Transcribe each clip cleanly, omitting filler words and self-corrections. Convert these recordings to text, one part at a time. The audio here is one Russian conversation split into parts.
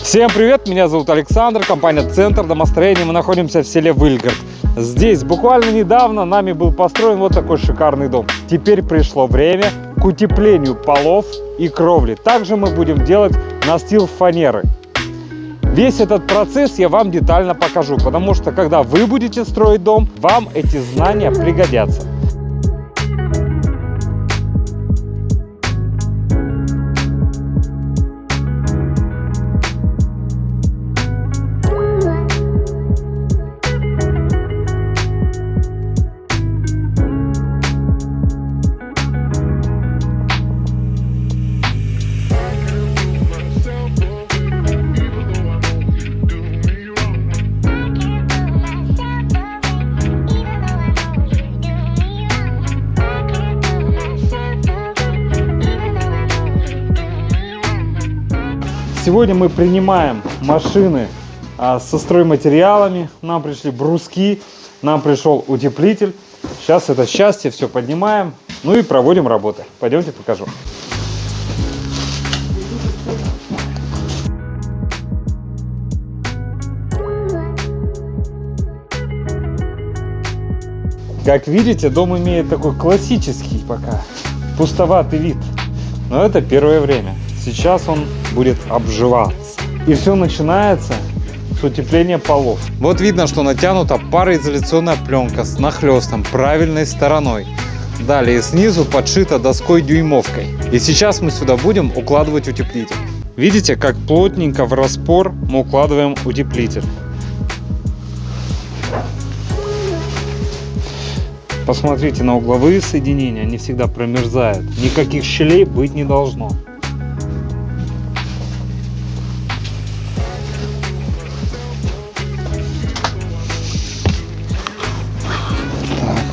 Всем привет, меня зовут Александр, компания «Центр домостроения». Мы находимся в селе Выльгард. Здесь буквально недавно нами был построен вот такой шикарный дом. Теперь пришло время к утеплению полов и кровли. Также мы будем делать настил фанеры. Весь этот процесс я вам детально покажу, потому что когда вы будете строить дом, вам эти знания пригодятся. Сегодня мы принимаем машины со стройматериалами. Нам пришли бруски, нам пришел утеплитель. Сейчас это счастье все поднимаем, ну и проводим работы. Пойдемте покажу. Как видите, дом имеет такой классический пока пустоватый вид, но это первое время. Сейчас он будет обживаться. И все начинается с утепления полов. Вот видно, что натянута пароизоляционная пленка с нахлестом правильной стороной. Далее снизу подшита доской дюймовкой. И сейчас мы сюда будем укладывать утеплитель. Видите, как плотненько в распор мы укладываем утеплитель. Посмотрите на угловые соединения, они всегда промерзают. Никаких щелей быть не должно.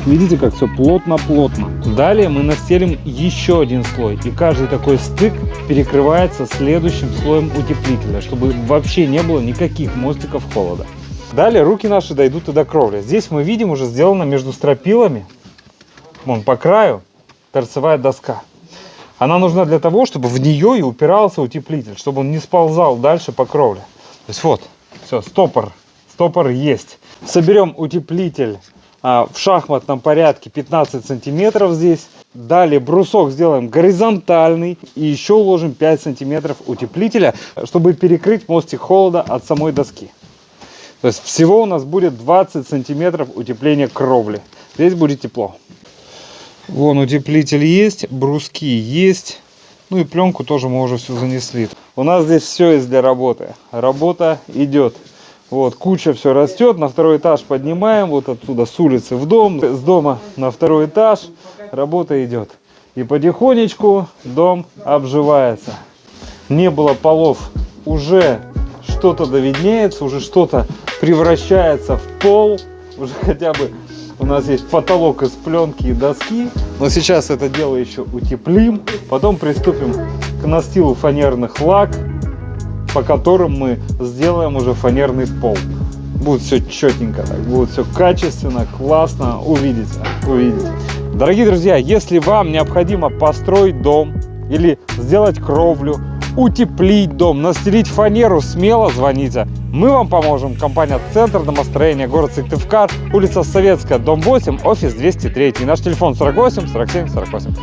Видите, как все плотно-плотно. Далее мы настелим еще один слой. И каждый такой стык перекрывается следующим слоем утеплителя, чтобы вообще не было никаких мостиков холода. Далее руки наши дойдут и до кровли. Здесь мы видим, уже сделано между стропилами, вон по краю, торцевая доска. Она нужна для того, чтобы в нее и упирался утеплитель, чтобы он не сползал дальше по кровле. То есть вот, все, стопор есть. Соберем утеплитель в шахматном порядке 15 сантиметров здесь. Далее брусок сделаем горизонтальный и еще уложим 5 сантиметров утеплителя, чтобы перекрыть мостик холода от самой доски. То есть всего у нас будет 20 сантиметров утепления кровли. Здесь будет тепло. Вон утеплитель есть, бруски есть. Ну и пленку тоже мы уже все занесли. У нас здесь все есть для работы. Работа идет. Вот, куча все растет, на второй этаж поднимаем, вот оттуда с улицы в дом, с дома на второй этаж, работа идет. И потихонечку дом обживается. Не было полов, уже что-то довиднеется, уже что-то превращается в пол, уже хотя бы у нас есть потолок из пленки и доски. Но сейчас это дело еще утеплим, потом приступим к настилу фанерных лак, по которым мы сделаем уже фанерный пол. Будет все четенько, так, будет все качественно, классно, увидите. Дорогие друзья, если вам необходимо построить дом или сделать кровлю, утеплить дом, настелить фанеру, смело звоните. Мы вам поможем. Компания «Центр домостроения», город Сыктывкар, улица Советская, дом 8, офис 203. И наш телефон 48 47 48.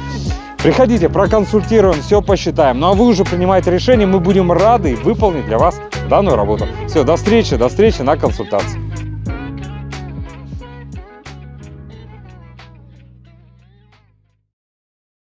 Приходите, проконсультируем, все посчитаем. Ну а вы уже принимаете решение, мы будем рады выполнить для вас данную работу. Все, до встречи на консультации.